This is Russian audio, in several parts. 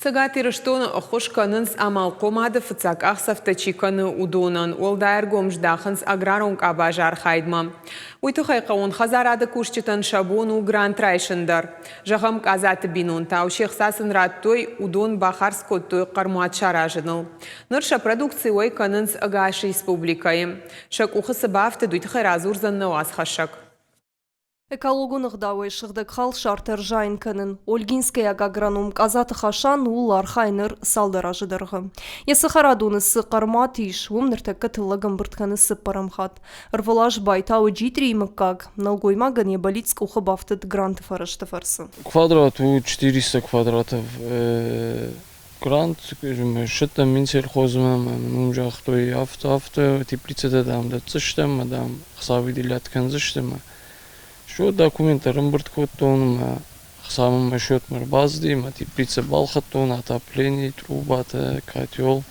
Цагати рыштон хошканынс амал комады фыцак ахсафта чиканы удонан олдайр гомждахынс аграронг абажар хайдма. Уйтухайқауын хазарады кушчитан шабону грант райшындар. Жағам казаты бинун таушеқсасын раттой удон бахарс коттой қармуат шаражыныл. Нырша продукции ой канынс агаш республикайым. Шак ухысы бафты дуйтухай разурзан науаз хашак. Экологунық дауы шықты қал шартыр жайынкінің. Ольгинская агроном казаты хашан улар хайныр салдара жыдырғы. Есі харадуны сықарма тиш, өмнірті кітілігін біртканы сыппарамхат. Рвалаш байтауы житри мыққаг, налгойма гане болицк ухы бафтыд гранты фарышты фарсы. Квадрат у 400 квадратов. Грант, шытта мен сельхозым, жақтой авто, теплицеде дам, да цыштым, дам, қсавиделяткан зыштым. Şu dokumentlerim бұрткоттон, самым счетмер базды, теплица балхаттон, отопление, труба, котел.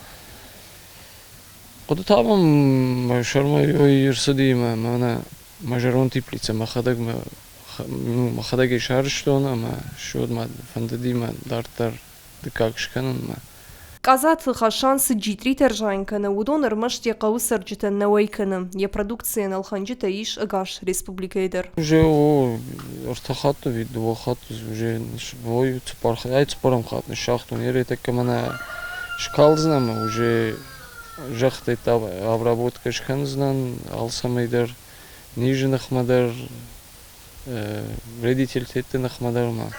Куда там шармай ирсыдым, мана мажорон теплица, махадаг шарштон, счет фандадим, дартар, декакшканан. Казат хашансы житри тержайнканы, удон ырмыште қауысыр житен науайканы, е продукциян алханжита иш агаш республикайдыр. Уже ортахату вид, двухату, уже вою цепарам хатны шахту, неретек мана шкалзнам, уже жахты обработка шканзнан, алсамайдыр, нижинах мадар, вредитель теттенах мадарма.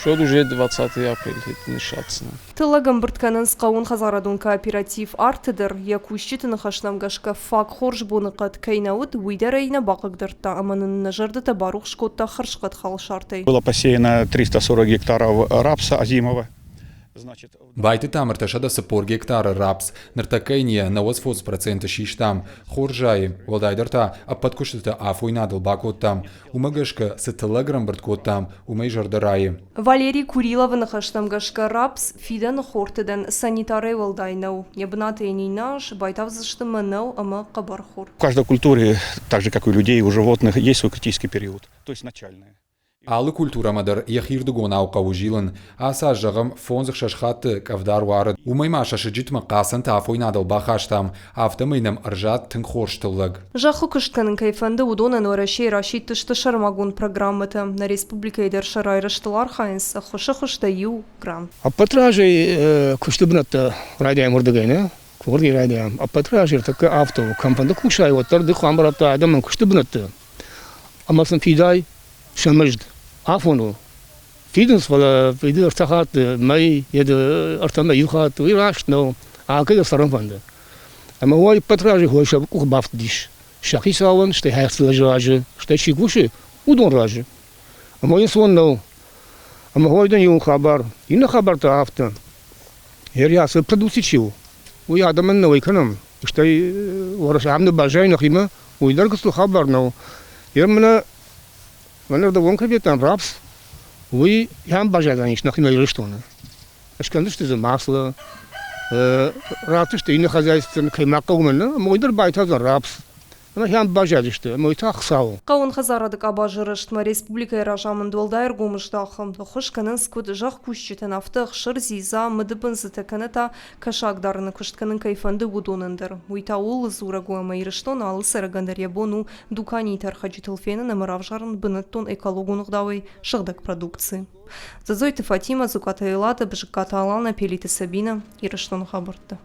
Шод уже 20 апрель нишатсына. Тылагам біртканын сқауын хазарадун кооператив артыдыр, якущитыны хашнамгашка фак хорж бонықат кайнауыд уйдарайна бақығдыртта, аманын жарды табарух шкотта харшқат хал шартай. Было посеяно 340 гектаров рапса озимого. Байты тамырта шада сапор гектара рапс, нартакайния на 80% шиштам, хоржай, валдайдырта, а подкушта афуйнадыл бакоттам, умагашка саталаграм бірткоттам, умай жардараи. Валерий Куриловын хаштамгашка рапс, фидан хортыдан санитары валдайнау. Ябнатый наш, байтавзышты манау, ама кабархор. В каждой культуре, так же как и у людей, у животных, есть свой критический период, то есть начальный. Алы культура мадар яхирдугон ауқау жилын, аса жағым фонзық шашқатты кавдар варыд. Умайма шашыджитма қасын тафойнадыл бақаштам, автомайнам ыржат тың хорштылыг. Жаху күштканын кайфанды удонан орашей рашид тышты шармагун программыты. На республикайдар шарайрыштылар хайынсы хушы-хушта ю грант. Аппатражей күштібінатты радиям ұрдығайны. Көрді радиям. Аппатражер такы авто, компанды күшай оттарды қамбаратты адамын күштібінатты. Амасын фидай шамыжды. Афону. Фиденс вала фиды артахат май еды артама юхат уйрашно. А кайда сарамфанды. Ама уай патражи хойша ух бафт диш. Шахи саван, штай хайхсыла жажы, штай чигуши, удон ражы. Ама уай соннау. Ама уайдан юн хабар. Инна хабарта афта. Ерясы продусичил. Уй адаман на уайканам. Штай вараш амны бажай нахима. Уйдар гыслу хабарнау. Ермана Ванер вон кабетан рапс, вы ям бажадан иш нахима ирыштоны. Ашкандышты за масло, ратышты ине хозяйствен каймакка умена, мойдыр байтазан рапс. Она ям бажадышты, мойта хсау. Қауын хазарадык абажырыштма республика ражамын дуалдайыр гомыштахым. Хошканын скуд жақ күшчетен автық шыр зиза мыдыбын зытеканыта кашагдарыны күштканын кайфанды удонындыр. Уйта улы зура гуама ирыштон алы сарагандар ябону дукани тархаджитылфені намыравжарын быныттон экологунық дауы шығдық продукции. Зазойты Фатима, Зуката Илата, Бжиката Алана, Пелиты Сабина, ирыштон хабыртты.